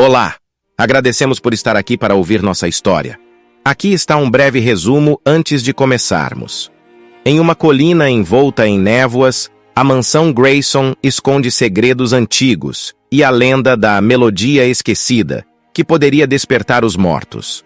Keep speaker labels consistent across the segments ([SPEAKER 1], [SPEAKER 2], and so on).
[SPEAKER 1] Olá! Agradecemos por estar aqui para ouvir nossa história. Aqui está um breve resumo antes de começarmos. Em uma colina envolta em névoas, a mansão Grayson esconde segredos antigos e a lenda da melodia esquecida, que poderia despertar os mortos.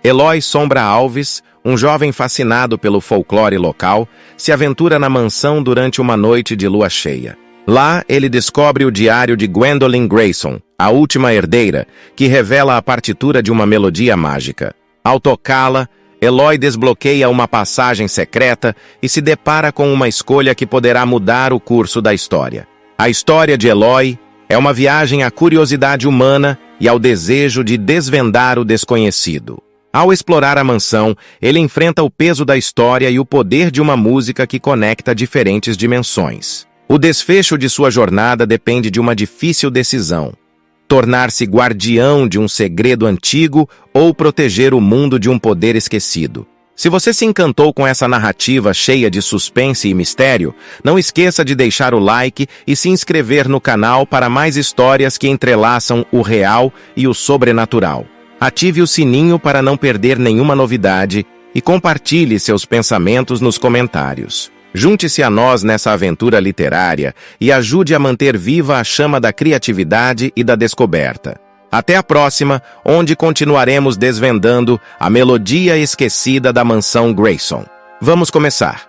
[SPEAKER 1] Eloy Sombra Alves, um jovem fascinado pelo folclore local, se aventura na mansão durante uma noite de lua cheia. Lá, ele descobre o diário de Gwendolyn Grayson, a última herdeira, que revela a partitura de uma melodia mágica. Ao tocá-la, Eloy desbloqueia uma passagem secreta e se depara com uma escolha que poderá mudar o curso da história. A história de Eloy é uma viagem à curiosidade humana e ao desejo de desvendar o desconhecido. Ao explorar a mansão, ele enfrenta o peso da história e o poder de uma música que conecta diferentes dimensões. O desfecho de sua jornada depende de uma difícil decisão: tornar-se guardião de um segredo antigo ou proteger o mundo de um poder esquecido. Se você se encantou com essa narrativa cheia de suspense e mistério, não esqueça de deixar o like e se inscrever no canal para mais histórias que entrelaçam o real e o sobrenatural. Ative o sininho para não perder nenhuma novidade e compartilhe seus pensamentos nos comentários. Junte-se a nós nessa aventura literária e ajude a manter viva a chama da criatividade e da descoberta. Até a próxima, onde continuaremos desvendando a melodia esquecida da mansão Grayson. Vamos começar.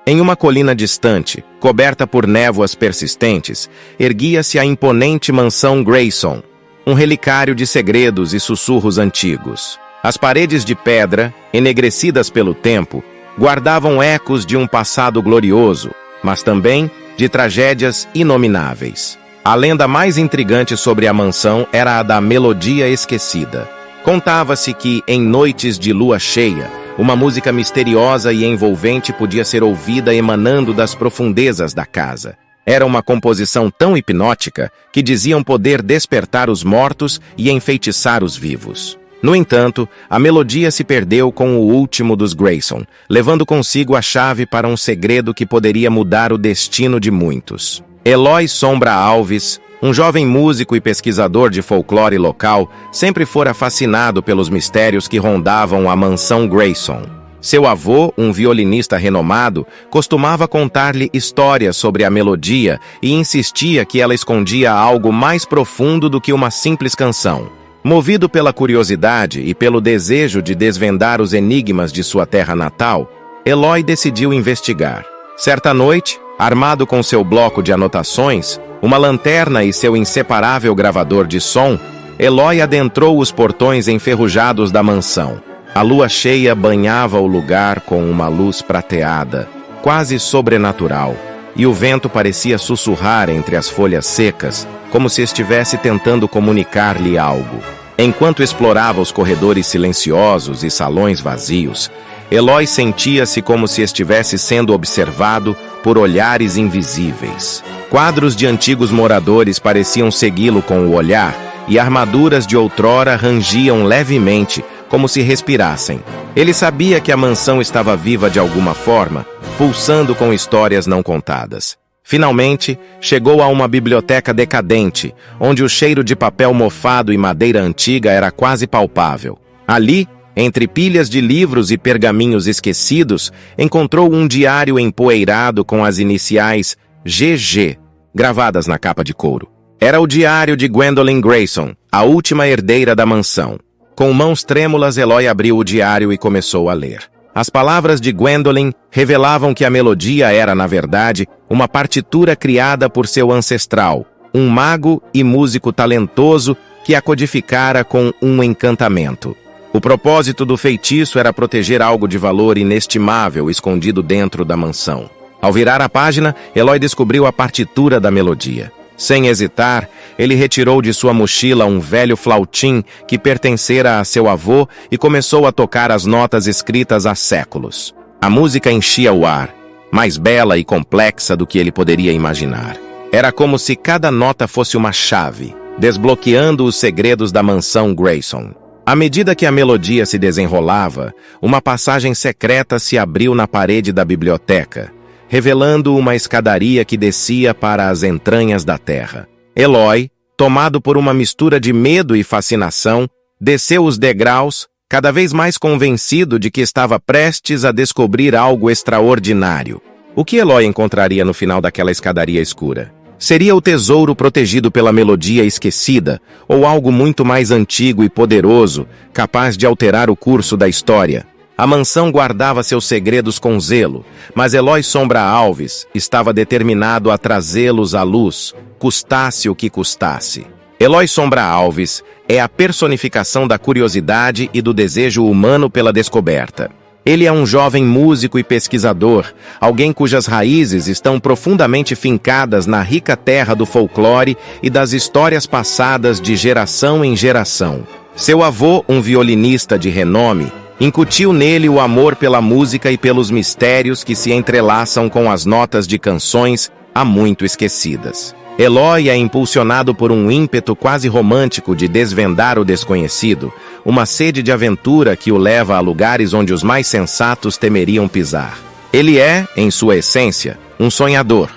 [SPEAKER 1] Em uma colina distante, coberta por névoas persistentes, erguia-se a imponente mansão Grayson, um relicário de segredos e sussurros antigos. As paredes de pedra, enegrecidas pelo tempo, guardavam ecos de um passado glorioso, mas também de tragédias inomináveis. A lenda mais intrigante sobre a mansão era a da melodia esquecida. Contava-se que, em noites de lua cheia, uma música misteriosa e envolvente podia ser ouvida emanando das profundezas da casa. Era uma composição tão hipnótica que diziam poder despertar os mortos e enfeitiçar os vivos. No entanto, a melodia se perdeu com o último dos Grayson, levando consigo a chave para um segredo que poderia mudar o destino de muitos. Eloy Sombra Alves, um jovem músico e pesquisador de folclore local, sempre fora fascinado pelos mistérios que rondavam a mansão Grayson. Seu avô, um violinista renomado, costumava contar-lhe histórias sobre a melodia e insistia que ela escondia algo mais profundo do que uma simples canção. Movido pela curiosidade e pelo desejo de desvendar os enigmas de sua terra natal, Eloy decidiu investigar. Certa noite, armado com seu bloco de anotações, uma lanterna e seu inseparável gravador de som, Eloy adentrou os portões enferrujados da mansão. A lua cheia banhava o lugar com uma luz prateada, quase sobrenatural, e o vento parecia sussurrar entre as folhas secas, como se estivesse tentando comunicar-lhe algo. Enquanto explorava os corredores silenciosos e salões vazios, Eloy sentia-se como se estivesse sendo observado por olhares invisíveis. Quadros de antigos moradores pareciam segui-lo com o olhar, e armaduras de outrora rangiam levemente, como se respirassem. Ele sabia que a mansão estava viva de alguma forma, pulsando com histórias não contadas. Finalmente, chegou a uma biblioteca decadente, onde o cheiro de papel mofado e madeira antiga era quase palpável. Ali, entre pilhas de livros e pergaminhos esquecidos, encontrou um diário empoeirado com as iniciais GG, gravadas na capa de couro. Era o diário de Gwendolyn Grayson, a última herdeira da mansão. Com mãos trêmulas, Eloy abriu o diário e começou a ler. As palavras de Gwendolyn revelavam que a melodia era, na verdade, uma partitura criada por seu ancestral, um mago e músico talentoso que a codificara com um encantamento. O propósito do feitiço era proteger algo de valor inestimável escondido dentro da mansão. Ao virar a página, Eloy descobriu a partitura da melodia. Sem hesitar, ele retirou de sua mochila um velho flautim que pertencera a seu avô e começou a tocar as notas escritas há séculos. A música enchia o ar, mais bela e complexa do que ele poderia imaginar. Era como se cada nota fosse uma chave, desbloqueando os segredos da mansão Grayson. À medida que a melodia se desenrolava, uma passagem secreta se abriu na parede da biblioteca, revelando uma escadaria que descia para as entranhas da terra. Eloy, tomado por uma mistura de medo e fascinação, desceu os degraus, cada vez mais convencido de que estava prestes a descobrir algo extraordinário. O que Eloy encontraria no final daquela escadaria escura? Seria o tesouro protegido pela melodia esquecida, ou algo muito mais antigo e poderoso, capaz de alterar o curso da história? A mansão guardava seus segredos com zelo, mas Eloy Sombra Alves estava determinado a trazê-los à luz, custasse o que custasse. Eloy Sombra Alves é a personificação da curiosidade e do desejo humano pela descoberta. Ele é um jovem músico e pesquisador, alguém cujas raízes estão profundamente fincadas na rica terra do folclore e das histórias passadas de geração em geração. Seu avô, um violinista de renome, incutiu nele o amor pela música e pelos mistérios que se entrelaçam com as notas de canções há muito esquecidas. Eloy é impulsionado por um ímpeto quase romântico de desvendar o desconhecido, uma sede de aventura que o leva a lugares onde os mais sensatos temeriam pisar. Ele é, em sua essência, um sonhador,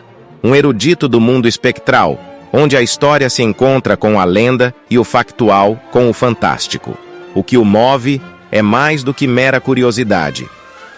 [SPEAKER 1] um erudito do mundo espectral, onde a história se encontra com a lenda e o factual com o fantástico. O que o move é mais do que mera curiosidade.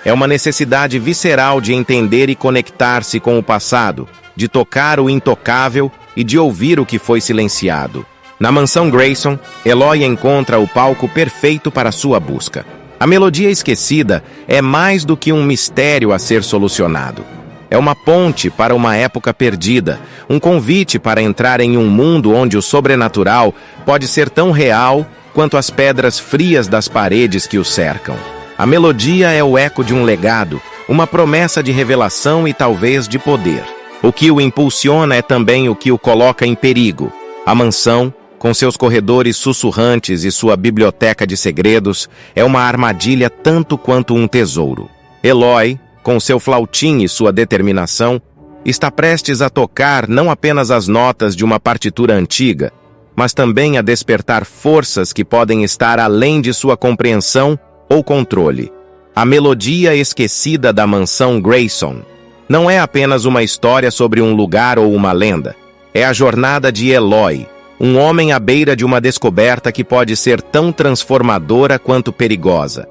[SPEAKER 1] É uma necessidade visceral de entender e conectar-se com o passado, de tocar o intocável e de ouvir o que foi silenciado. Na mansão Grayson, Eloy encontra o palco perfeito para sua busca. A melodia esquecida é mais do que um mistério a ser solucionado. É uma ponte para uma época perdida, um convite para entrar em um mundo onde o sobrenatural pode ser tão real quanto as pedras frias das paredes que o cercam. A melodia é o eco de um legado, uma promessa de revelação e talvez de poder. O que o impulsiona é também o que o coloca em perigo. A mansão, com seus corredores sussurrantes e sua biblioteca de segredos, é uma armadilha tanto quanto um tesouro. Eloy, com seu flautim e sua determinação, está prestes a tocar não apenas as notas de uma partitura antiga, mas também a despertar forças que podem estar além de sua compreensão ou controle. A melodia esquecida da mansão Grayson não é apenas uma história sobre um lugar ou uma lenda. É a jornada de Eloy, um homem à beira de uma descoberta que pode ser tão transformadora quanto perigosa.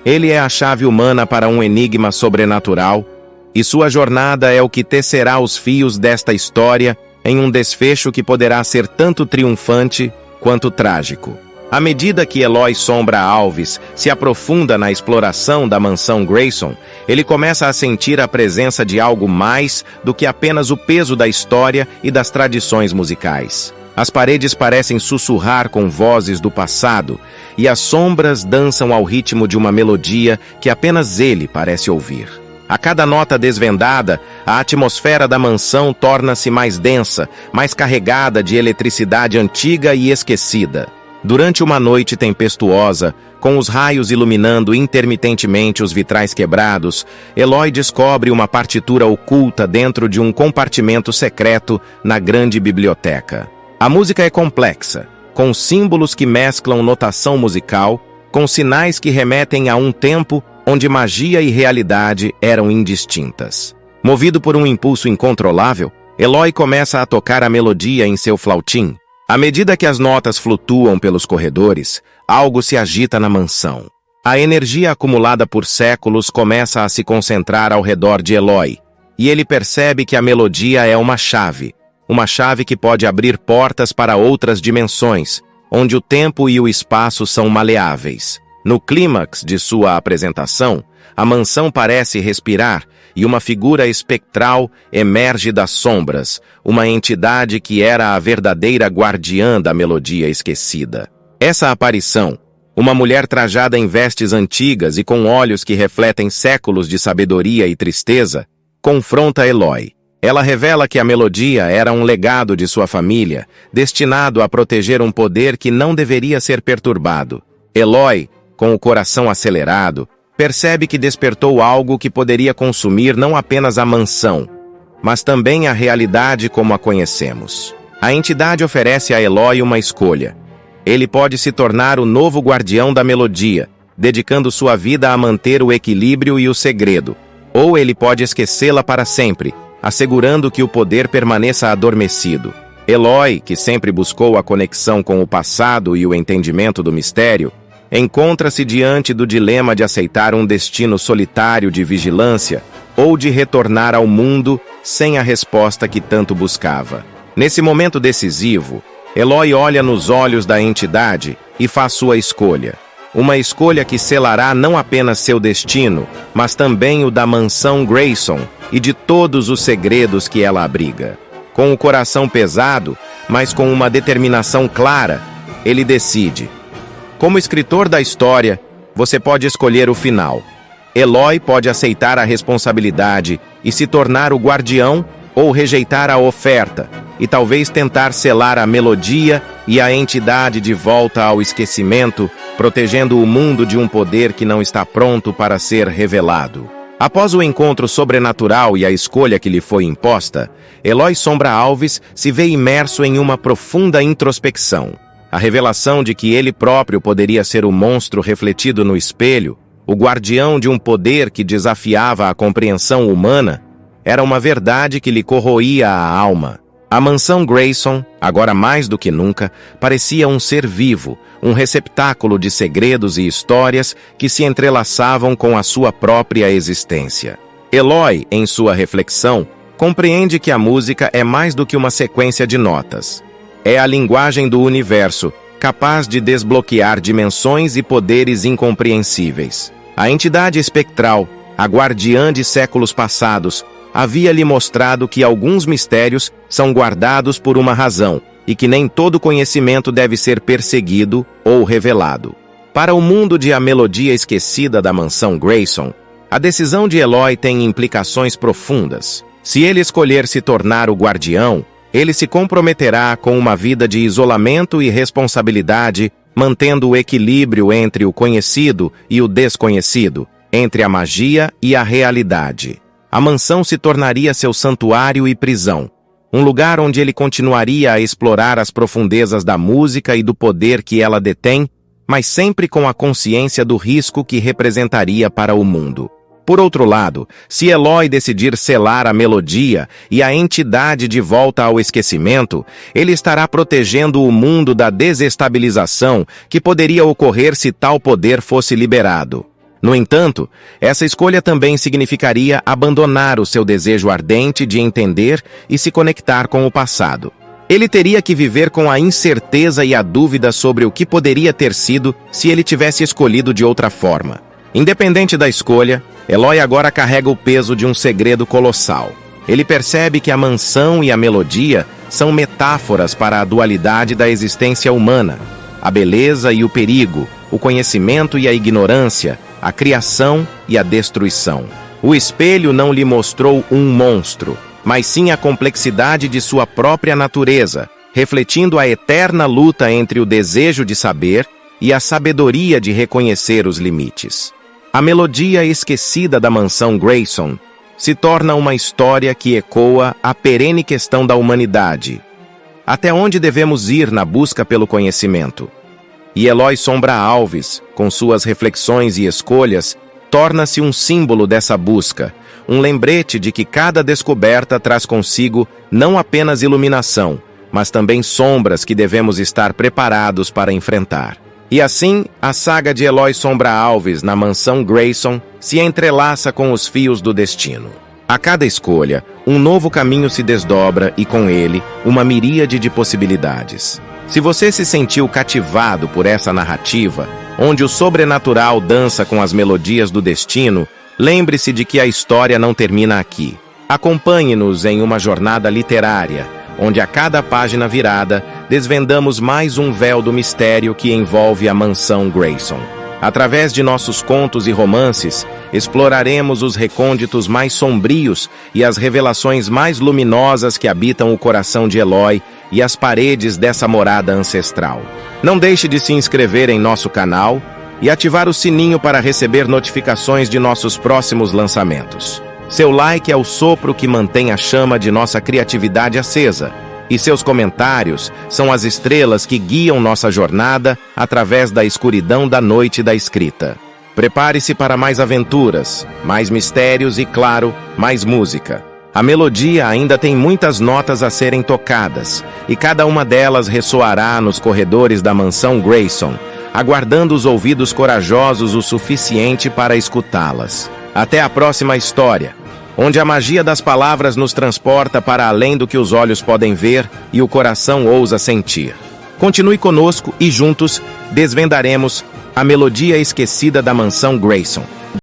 [SPEAKER 1] Ele é a chave humana para um enigma sobrenatural, e sua jornada é o que tecerá os fios desta história em um desfecho que poderá ser tanto triunfante quanto trágico. À medida que Eloy Sombra Alves se aprofunda na exploração da mansão Grayson, ele começa a sentir a presença de algo mais do que apenas o peso da história e das tradições musicais. As paredes parecem sussurrar com vozes do passado, e as sombras dançam ao ritmo de uma melodia que apenas ele parece ouvir. A cada nota desvendada, a atmosfera da mansão torna-se mais densa, mais carregada de eletricidade antiga e esquecida. Durante uma noite tempestuosa, com os raios iluminando intermitentemente os vitrais quebrados, Eloy descobre uma partitura oculta dentro de um compartimento secreto na grande biblioteca. A música é complexa, com símbolos que mesclam notação musical, com sinais que remetem a um tempo onde magia e realidade eram indistintas. Movido por um impulso incontrolável, Eloy começa a tocar a melodia em seu flautim. À medida que as notas flutuam pelos corredores, algo se agita na mansão. A energia acumulada por séculos começa a se concentrar ao redor de Eloy, e ele percebe que a melodia é uma chave que pode abrir portas para outras dimensões, onde o tempo e o espaço são maleáveis. No clímax de sua apresentação, a mansão parece respirar e uma figura espectral emerge das sombras, uma entidade que era a verdadeira guardiã da melodia esquecida. Essa aparição, uma mulher trajada em vestes antigas e com olhos que refletem séculos de sabedoria e tristeza, confronta Eloy. Ela revela que a melodia era um legado de sua família, destinado a proteger um poder que não deveria ser perturbado. Eloy, com o coração acelerado, percebe que despertou algo que poderia consumir não apenas a mansão, mas também a realidade como a conhecemos. A entidade oferece a Eloy uma escolha. Ele pode se tornar o novo guardião da melodia, dedicando sua vida a manter o equilíbrio e o segredo, ou ele pode esquecê-la para sempre, assegurando que o poder permaneça adormecido. Eloy, que sempre buscou a conexão com o passado e o entendimento do mistério, encontra-se diante do dilema de aceitar um destino solitário de vigilância ou de retornar ao mundo sem a resposta que tanto buscava. Nesse momento decisivo, Eloy olha nos olhos da entidade e faz sua escolha. Uma escolha que selará não apenas seu destino, mas também o da mansão Grayson e de todos os segredos que ela abriga. Com o coração pesado, mas com uma determinação clara, ele decide. Como escritor da história, você pode escolher o final. Eloy pode aceitar a responsabilidade e se tornar o guardião ou rejeitar a oferta, e talvez tentar selar a melodia e a entidade de volta ao esquecimento, protegendo o mundo de um poder que não está pronto para ser revelado. Após o encontro sobrenatural e a escolha que lhe foi imposta, Eloy Sombra Alves se vê imerso em uma profunda introspecção. A revelação de que ele próprio poderia ser o monstro refletido no espelho, o guardião de um poder que desafiava a compreensão humana, era uma verdade que lhe corroía a alma. A mansão Grayson, agora mais do que nunca, parecia um ser vivo, um receptáculo de segredos e histórias que se entrelaçavam com a sua própria existência. Eloy, em sua reflexão, compreende que a música é mais do que uma sequência de notas. É a linguagem do universo, capaz de desbloquear dimensões e poderes incompreensíveis. A entidade espectral, a guardiã de séculos passados, havia-lhe mostrado que alguns mistérios são guardados por uma razão e que nem todo conhecimento deve ser perseguido ou revelado. Para o mundo de A Melodia Esquecida da Mansão Grayson, a decisão de Eloy tem implicações profundas. Se ele escolher se tornar o guardião, ele se comprometerá com uma vida de isolamento e responsabilidade, mantendo o equilíbrio entre o conhecido e o desconhecido, entre a magia e a realidade. A mansão se tornaria seu santuário e prisão, um lugar onde ele continuaria a explorar as profundezas da música e do poder que ela detém, mas sempre com a consciência do risco que representaria para o mundo. Por outro lado, se Eloy decidir selar a melodia e a entidade de volta ao esquecimento, ele estará protegendo o mundo da desestabilização que poderia ocorrer se tal poder fosse liberado. No entanto, essa escolha também significaria abandonar o seu desejo ardente de entender e se conectar com o passado. Ele teria que viver com a incerteza e a dúvida sobre o que poderia ter sido se ele tivesse escolhido de outra forma. Independente da escolha, Eloy agora carrega o peso de um segredo colossal. Ele percebe que a mansão e a melodia são metáforas para a dualidade da existência humana, a beleza e o perigo, o conhecimento e a ignorância, a criação e a destruição. O espelho não lhe mostrou um monstro, mas sim a complexidade de sua própria natureza, refletindo a eterna luta entre o desejo de saber e a sabedoria de reconhecer os limites. A Melodia Esquecida da Mansão Grayson se torna uma história que ecoa a perene questão da humanidade. Até onde devemos ir na busca pelo conhecimento? E Eloy Sombra Alves, com suas reflexões e escolhas, torna-se um símbolo dessa busca, um lembrete de que cada descoberta traz consigo não apenas iluminação, mas também sombras que devemos estar preparados para enfrentar. E assim, a saga de Eloy Sombra Alves na Mansão Grayson se entrelaça com os fios do destino. A cada escolha, um novo caminho se desdobra e, com ele, uma miríade de possibilidades. Se você se sentiu cativado por essa narrativa, onde o sobrenatural dança com as melodias do destino, lembre-se de que a história não termina aqui. Acompanhe-nos em uma jornada literária, onde a cada página virada, desvendamos mais um véu do mistério que envolve a Mansão Grayson. Através de nossos contos e romances, exploraremos os recônditos mais sombrios e as revelações mais luminosas que habitam o coração de Eloy e as paredes dessa morada ancestral. Não deixe de se inscrever em nosso canal e ativar o sininho para receber notificações de nossos próximos lançamentos. Seu like é o sopro que mantém a chama de nossa criatividade acesa, e seus comentários são as estrelas que guiam nossa jornada através da escuridão da noite da escrita. Prepare-se para mais aventuras, mais mistérios e, claro, mais música. A melodia ainda tem muitas notas a serem tocadas, e cada uma delas ressoará nos corredores da mansão Grayson, aguardando os ouvidos corajosos o suficiente para escutá-las. Até a próxima história, onde a magia das palavras nos transporta para além do que os olhos podem ver e o coração ousa sentir. Continue conosco e juntos desvendaremos a melodia esquecida da mansão Grayson.